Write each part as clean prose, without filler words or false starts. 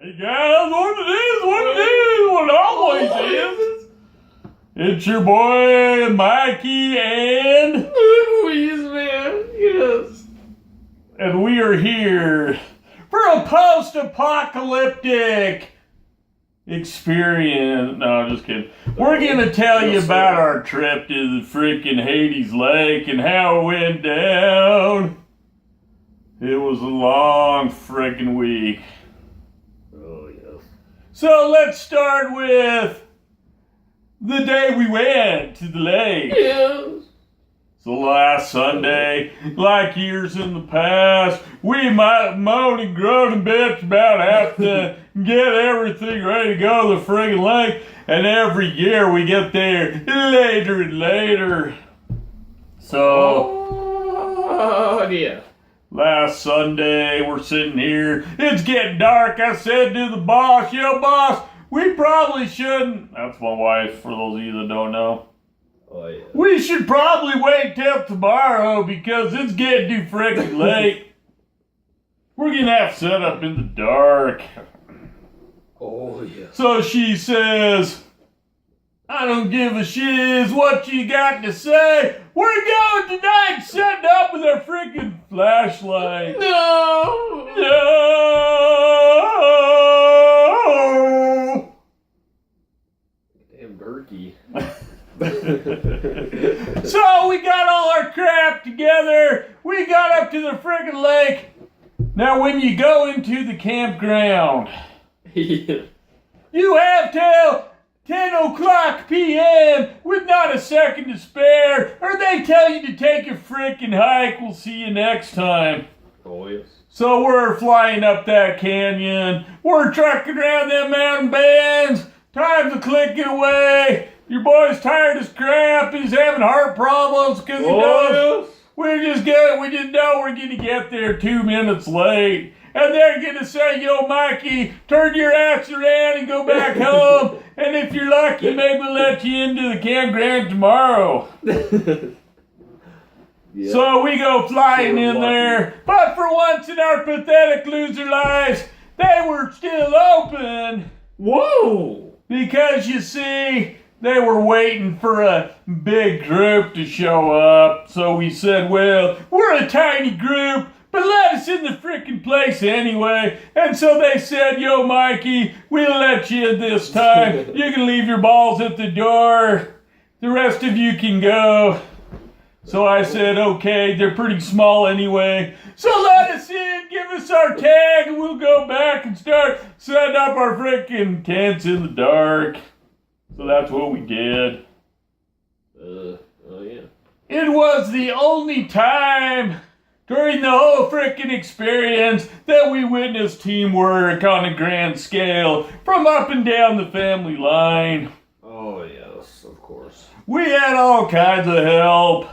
Hey guys, what it always is. It's your boy Mikey and Queezeman, yes. And we are here for a post-apocalyptic experience. No, just kidding. We're gonna tell you about our trip to the freaking Hades Lake and how it went down. It was a long freaking week. Oh, yes. So let's start with the day we went to the lake. Yes. So last Sunday, like years in the past, we might moan and groan and bitch about having to get everything ready to go to the friggin' lake. And every year we get there later and later. So, Oh, yeah. last Sunday, we're sitting here. It's getting dark. I said to the boss, yo, boss, we probably shouldn't. That's my wife, for those of you that don't know. Oh, yeah. We should probably wait till tomorrow because it's getting too freaking late. We're gonna have to set up in the dark. Oh, yeah. So she says, I don't give a shiz what you got to say. We're going tonight setting up with our freaking flashlight. No. No! Damn turkey. So we got all our crap together. We got up to the friggin' lake. Now when you go into the campground, Yeah. you have till 10 o'clock p.m. with not a second to spare, or they tell you to take a frickin' hike. We'll see you next time. Oh, yes. So we're flying up that canyon. We're trucking around them mountain bends. Time's a clicking away. Your boy's tired as crap. He's having heart problems because he knows we just know we're gonna get there 2 minutes late. And they're gonna say, yo, Mikey, turn your ass around and go back home. And if you're lucky, maybe we'll let you into the campground tomorrow. Yeah. So we go flying Sure in lucky. there. But for once in our pathetic loser lives, they were still open. Whoa. Because you see, they were waiting for a big group to show up. So we said, well, we're a tiny group, but let us in the frickin' place anyway. And so they said, yo, Mikey, we'll let you in this time. You can leave your balls at the door. The rest of you can go. So I said, okay, they're pretty small anyway. So let us in, give us our tag, and we'll go back and start setting up our frickin' tents in the dark. So that's what we did. Oh, yeah. It was the only time during the whole frickin' experience that we witnessed teamwork on a grand scale from up and down the family line. Oh, yes, of course. We had all kinds of help.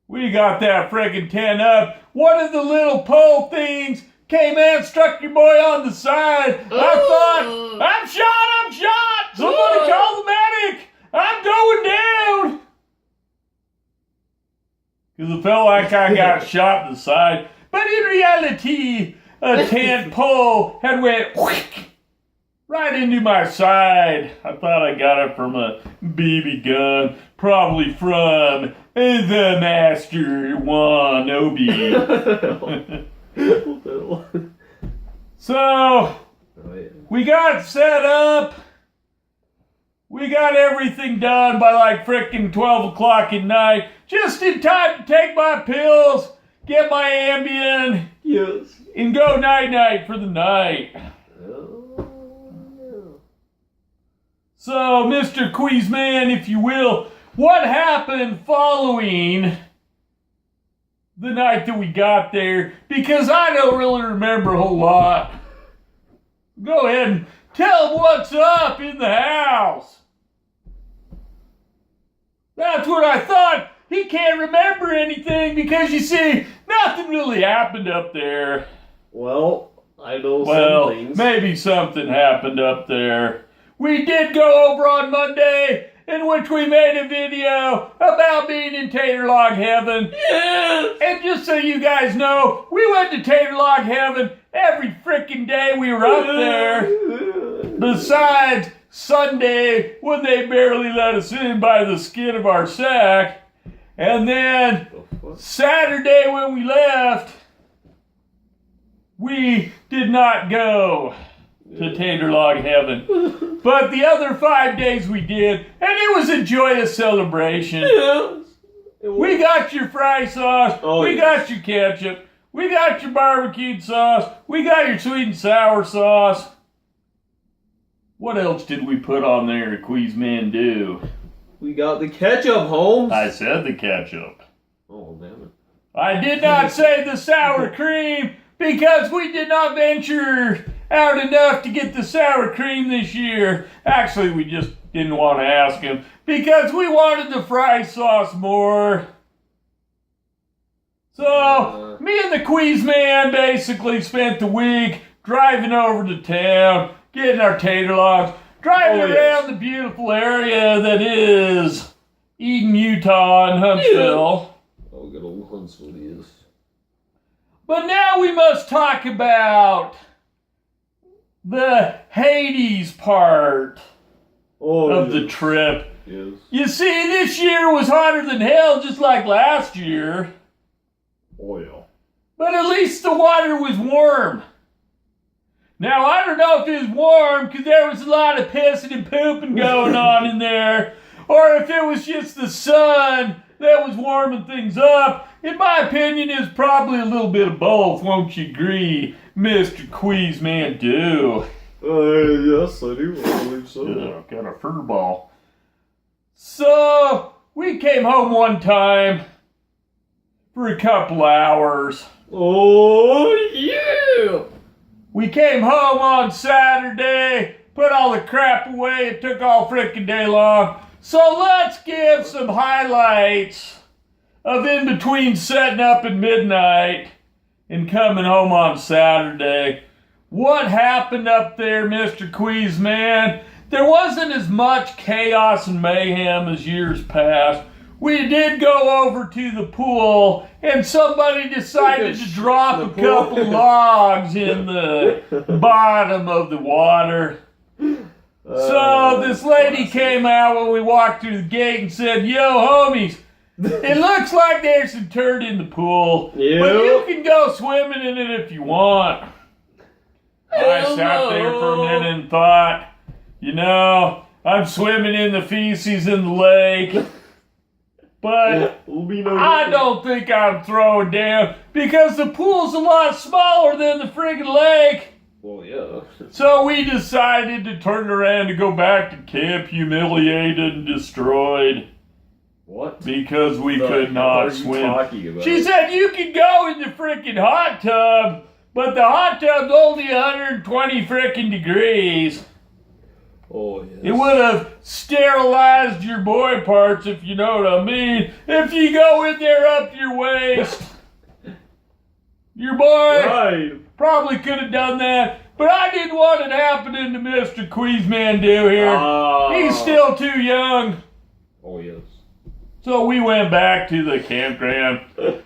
We got that frickin' tent up. One of the little pole things came in, struck your boy on the side. I thought, I'm shot! Somebody call the medic! I'm going down! Because it felt like I got shot in the side. But in reality, a tent pole had went right into my side. I thought I got it from a BB gun, probably from the Master Wannabe. So, Oh, yeah. we got set up. We got everything done by like frickin' 12 o'clock at night. Just in time to take my pills, get my Ambien, Yes. and go night-night for the night. Oh, yeah. So, Mr. Queezeman, if you will, what happened following the night that we got there? Because I don't really remember a whole lot. Go ahead and tell them what's up in the house. That's what I thought. He can't remember anything because, you see, nothing really happened up there. Well, I know Well, some things. maybe something happened up there. We did go over on Monday, in which we made a video about being in Tater Log Heaven. Yes. And just so you guys know, we went to Tater Log Heaven every frickin' day we were up there. Besides Sunday, when they barely let us in by the skin of our sack. And then Saturday when we left, we did not go to Tater Log Heaven. But the other 5 days we did, and it was a joyous celebration. Yes. We got your fry sauce, we yes. got your ketchup, we got your barbecued sauce, we got your sweet and sour sauce. What else did we put on there, Queezeman do? We got the ketchup, Holmes. I said the ketchup. Oh, damn it. I did not say the sour cream because we did not venture out enough to get the sour cream this year. Actually, we just didn't want to ask him because we wanted the fry sauce more. So, me and the Queezeman basically spent the week driving over to town, getting our tater logs, driving around the beautiful area that is Eden, Utah and Huntsville. Oh, good old Huntsville is. But now we must talk about the Hades part of the trip. Yes. You see, this year was hotter than hell, just like last year. Oh, yeah. But at least the water was warm. Now, I don't know if it was warm because there was a lot of pissing and pooping going on in there, or if it was just the sun that was warming things up. In my opinion, it's probably a little bit of both, won't you agree, Mr. Queezeman do? Yes, I do. I believe so. I've got a fur ball. So, we came home one time for a couple hours. Oh, yeah! We came home on Saturday, put all the crap away, it took all frickin' day long. So let's give some highlights of in between setting up at midnight and coming home on Saturday. What happened up there, Mr. Queezeman? There wasn't as much chaos and mayhem as years past. We did go over to the pool, and somebody decided to drop a couple logs in the bottom of the water. So this lady came out when we walked through the gate and said, "Yo, homies, it looks like there's some turd in the pool, but you can go swimming in it if you want." I sat there for a minute and thought, you know, I'm swimming in the feces in the lake. But I don't think I'm throwing down because the pool's a lot smaller than the friggin' lake. Well, yeah. So we decided to turn around to go back to camp humiliated and destroyed. What? Because we could not swim. About? She said you could go in the frickin' hot tub, but the hot tub's only 120 frickin' degrees. Oh, yes. It would have sterilized your boy parts, if you know what I mean. If you go in there up your waist, your boy probably could have done that. But I didn't want it happening to Mr. Queezeman do here. He's still too young. Oh, yes. So we went back to the campground.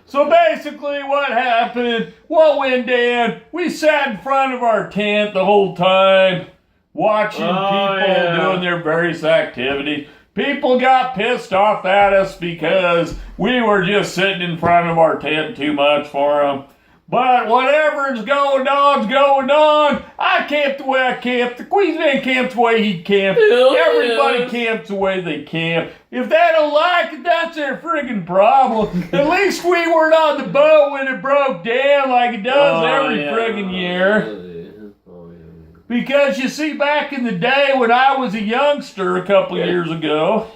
So basically what happened, what went down, we sat in front of our tent the whole time, watching people doing their various activities. People got pissed off at us because we were just sitting in front of our tent too much for them. But whatever's going on's going on. I camped the way I camped. The Queezeman camps the way he camped. Everybody camps the way they camp. If they don't like it, that's their friggin' problem. At least we weren't on the boat when it broke down like it does every friggin' year. Because you see, back in the day when I was a youngster a couple years ago,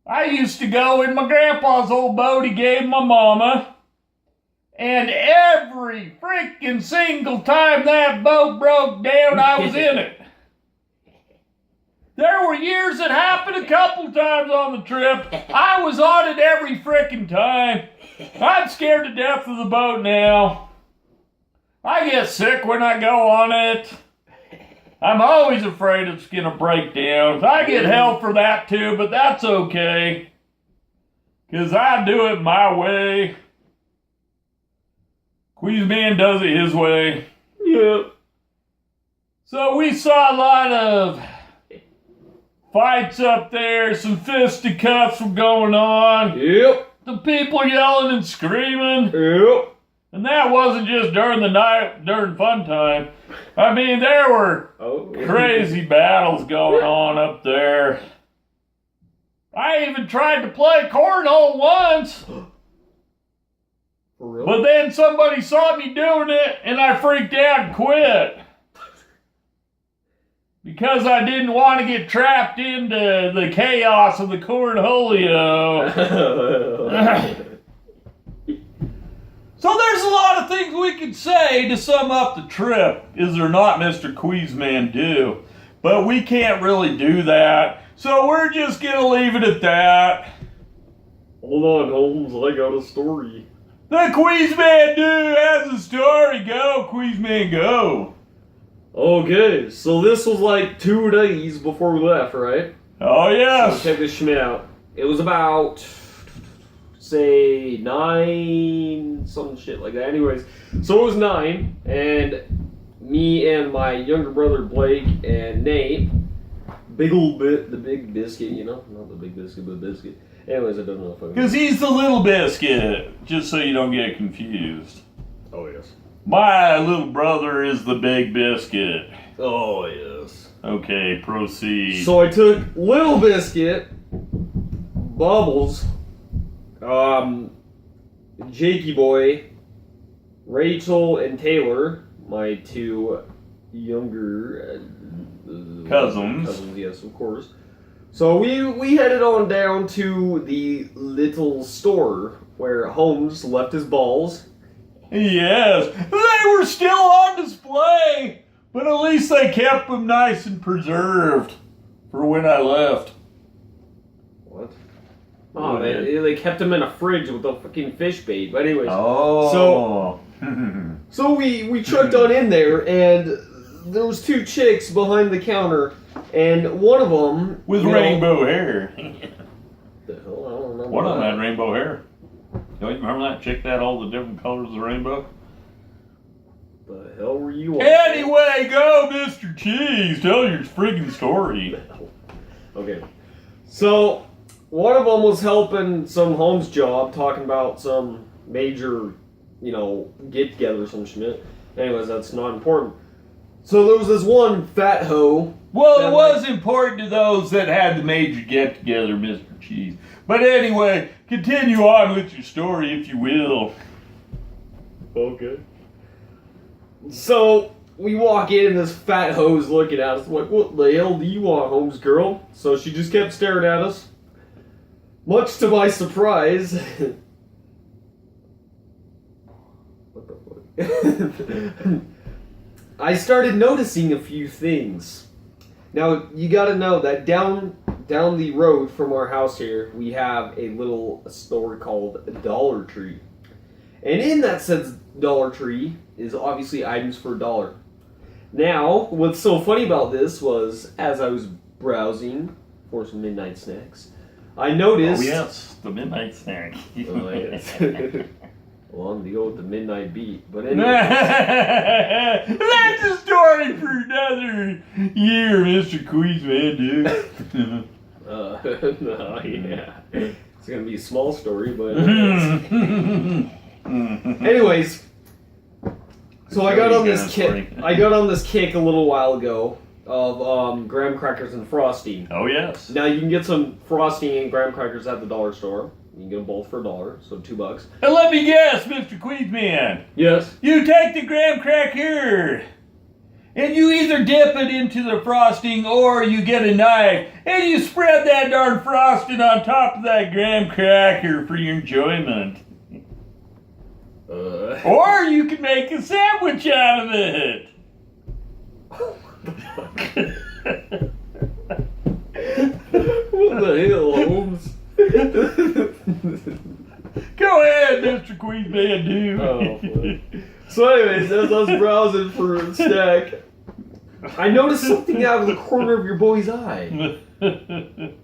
I used to go in my grandpa's old boat he gave my mama. And every freaking single time that boat broke down, I was in it. There were years it happened a couple times on the trip. I was on it every freaking time. I'm scared to death of the boat now. I get sick when I go on it. I'm always afraid it's going to break down. I get hell for that too, but that's okay. Because I do it my way. Queezeman does it his way. Yep. So we saw a lot of fights up there. Some fisticuffs were going on. Yep. The people yelling and screaming. Yep. And that wasn't just during the night, during fun time. I mean, there were crazy battles going on up there. I even tried to play cornhole once. For real? But then somebody saw me doing it and I freaked out and quit. Because I didn't want to get trapped into the chaos of the cornholio. So there's a lot of things we could say to sum up the trip. Is there not, Mr. Queezeman do? But we can't really do that. So we're just going to leave it at that. Hold on, Holmes. I got a story. The Queezeman do has a story. Go, Queezeman, go. Okay, so this was like 2 days before we left, right? Oh, yes. So check this shit out. It was about, say, 9, some shit like that. Anyways, so it was 9, and me and my younger brother Blake and Nate, the big biscuit, you know? Not the big biscuit, but biscuit. Anyways, I don't know if I... Because he's the little biscuit, just so you don't get confused. Oh, yes. My little brother is the big biscuit. Oh, yes. Okay, proceed. So I took Little Biscuit, Bubbles, Jakey Boy, Rachel, and Taylor, my 2 younger cousins. Cousins, yes, of course. So we headed on down to the little store where Holmes left his balls. Yes, they were still on display, but at least they kept them nice and preserved for when I left. What? Oh, they kept them in a fridge with a fucking fish bait. But anyways, oh. so we trucked on in there, and there was 2 chicks behind the counter, and one of them with rainbow hair. The hell, I don't remember. One of them had rainbow hair. Don't you remember that chick that had all the different colors of the rainbow? The hell were you on? Anyway, go, Mr. Cheese. Tell your freaking story. Okay. So, one of them was helping some Holmes job, talking about some major, get-together or some shit. Anyways, that's not important. So there was this one fat hoe. Well, it was important to those that had the major get-together, Mr. Cheese. But anyway, continue on with your story, if you will. Okay. So, we walk in and this fat hoe's looking at us like, what the hell do you want, Holmes girl? So she just kept staring at us. Much to my surprise. What the fuck? I started noticing a few things. Now, you gotta know that down the road from our house here, we have a little store called Dollar Tree. And in that said Dollar Tree is obviously items for $1. Now, what's so funny about this was, as I was browsing for some midnight snacks, I noticed... Oh, yes, the midnight snack. Oh, yes. Well, I'm to go with the midnight beat, but anyway. That's a story for another year, Mr. Queezeman, dude. No, yeah. It's gonna be a small story, but... Anyways, so I got on this kick. I got on this kick a little while ago of graham crackers and frosting. Oh yes. Now you can get some frosting and graham crackers at the dollar store. You can get them both for $1, so $2. And let me guess, Mr. Queezeman. Yes. You take the graham cracker and you either dip it into the frosting or you get a knife and you spread that darn frosting on top of that graham cracker for your enjoyment. Or you can make a sandwich out of it. What the hell, Holmes? Go ahead, Mr. Queezeman, dude. Oh, so anyways, as I was browsing for a snack, I noticed something out of the corner of your boy's eye.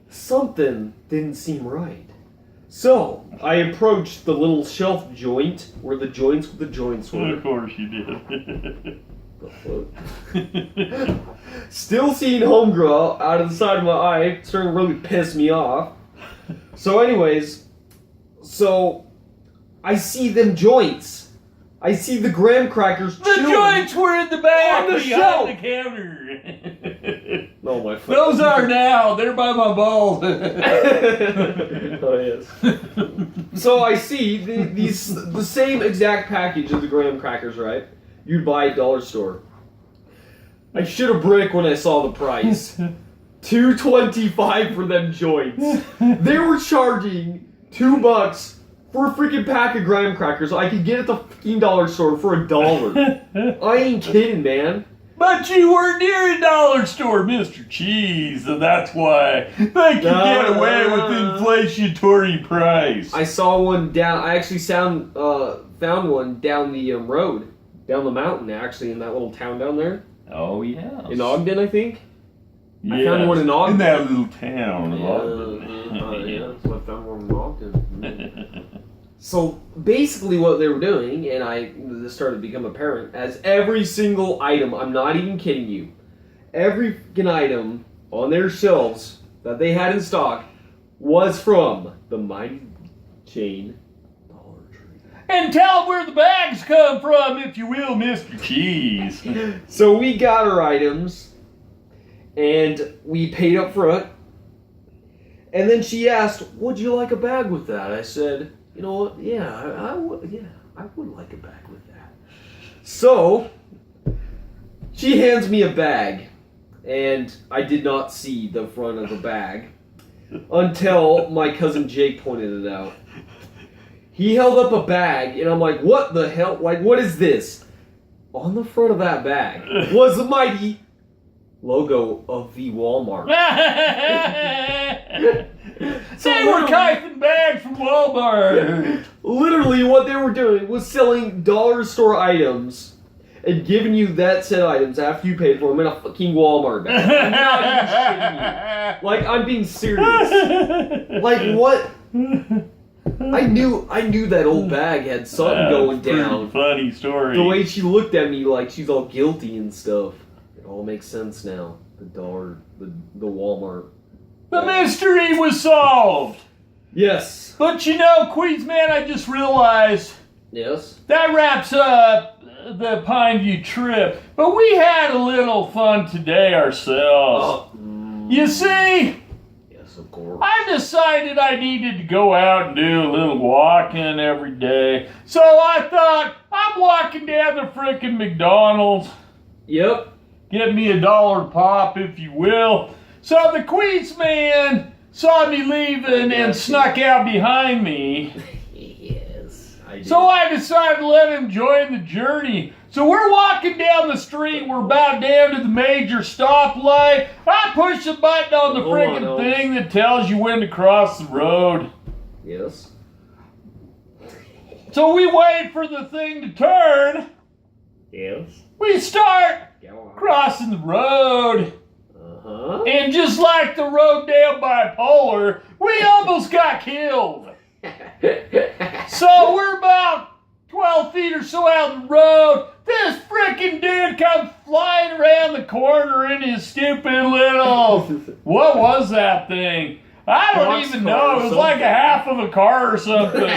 Something didn't seem right. So, I approached the little shelf joint where the joints with the joints were. Of course you did. Still seeing homegirl out of the side of my eye, starting to really piss me off. So anyways, I see them joints. I see the graham crackers. The joints were in the back on the behind shelf. the counter. No, my friend. Those are now. They're by my balls. Oh yes. So I see the same exact package of the graham crackers, right? You'd buy at dollar store. I should have brick when I saw the price. $2.25 for them joints. They were charging $2 for a freaking pack of graham crackers I could get at the freaking dollar store for $1. I ain't kidding, man. But you were near a dollar store, Mr. Cheese, and that's why they can get away with inflationary price. I saw one down. I actually found one down the road, down the mountain, actually, in that little town down there. Oh yeah. In Ogden, I think. Yes. I found one in Ogden. In that little town. Yeah, so I found one in Ogden. So basically, what they were doing, and this started to become apparent, as every single item, I'm not even kidding you, every freaking item on their shelves that they had in stock was from the mighty chain Dollar Tree. And tell where the bags come from, if you will, Mr. Cheese. So we got our items, and we paid up front, and then she asked, would you like a bag with that? I said, you know what, yeah, I would like a bag with that. So, she hands me a bag, and I did not see the front of the bag until my cousin Jake pointed it out. He held up a bag, and I'm like, what the hell? Like, what is this? On the front of that bag was the mighty logo of the Walmart. They were kiting bags from Walmart. Literally, what they were doing was selling dollar store items and giving you that set items after you paid for them in a fucking Walmart bag. I'm not even shitting you. Like, I'm being serious. Like, what? I knew that old bag had something going down. Funny story. The way she looked at me like she's all guilty and stuff. It all makes sense now. The Walmart. The mystery was solved. Yes. But you know, Queezeman, I just realized Yes. that wraps up the Pineview trip. But we had a little fun today ourselves. You see, Yes, of course. I decided I needed to go out and do a little walking every day. So I thought, I'm walking down the frickin' McDonald's. Yep. Get me $1 pop, if you will. So the Queezeman saw me leaving and snuck out behind me. Yes, I did. So I decided to let him join the journey. So we're walking down the street. We're about down to the major stoplight. I push the button on the friggin' thing that tells you when to cross the road. Yes. So we wait for the thing to turn. Yes. We start crossing the road. Uh-huh. And just like the road down Bipolar, we almost got killed. So we're about 12 feet or so out the road. This frickin' dude comes flying around the corner in his stupid little... What was that thing? I don't even know. It was like a half of a car or something.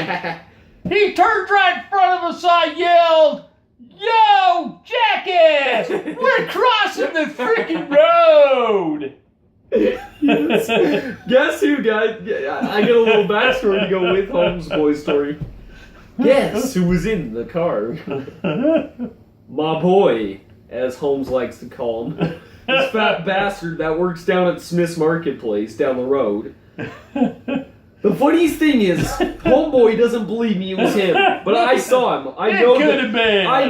He turned right in front of us. I yelled, "Yo, jackass! We're crossing the freaking road!" Yes. Guess who, guys? I get a little backstory to go with Holmes' boy story. Guess who was in the car? My boy, as Holmes likes to call him. This fat bastard that works down at Smith's Marketplace down the road. The funniest thing is, homeboy doesn't believe me it was him, but I saw him. I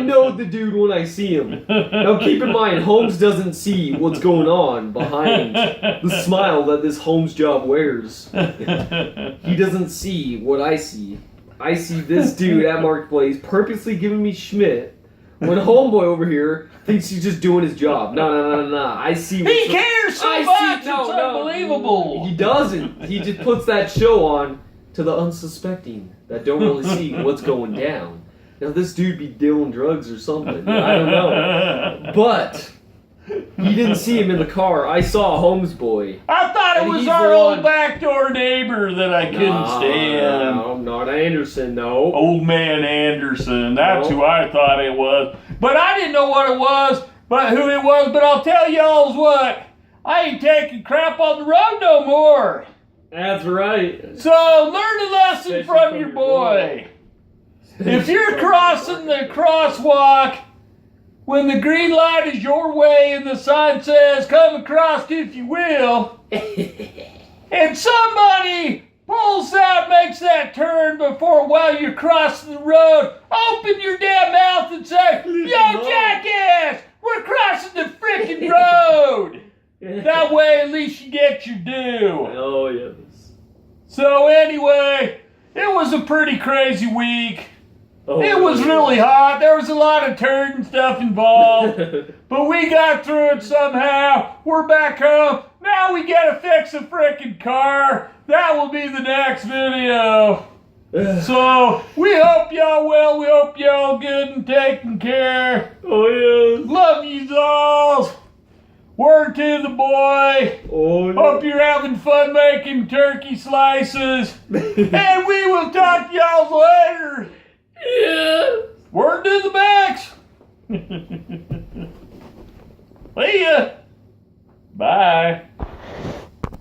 know the dude when I see him. Now keep in mind, Holmes doesn't see what's going on behind the smile that this Holmes job wears. He doesn't see what I see. I see this dude at Marketplace purposely giving me Schmidt, when homeboy over here thinks he's just doing his job. No. I see. He cares so much. It's unbelievable. He doesn't. He just puts that show on to the unsuspecting that don't really see what's going down. Now this dude be dealing drugs or something. I don't know. But he didn't see him in the car. I saw Holmes boy. I thought it was our old backdoor neighbor that I couldn't stand. No, not Anderson, no. Old man Anderson. That's who I thought it was. But I didn't know what it was, who it was. But I'll tell y'all what. I ain't taking crap on the road no more. That's right. So learn a lesson from your boy. If you're crossing the crosswalk when the green light is your way and the sign says come across if you will, and somebody pulls out, makes that turn while you're crossing the road, open your damn mouth and say, yo jackass, we're crossing the frickin' road. That way at least you get your due. Oh yes. So anyway, it was a pretty crazy week. Oh, it was really hot. There was a lot of turd and stuff involved. But we got through it somehow. We're back home. Now we gotta fix a frickin' car. That will be the next video. So, we hope y'all well. We hope y'all good and taken care. Oh yeah. Love yous all. Word to the boy. Oh yeah. Hope you're having fun making turkey slices. And we will talk to y'all later. Yeah. Word to the backs.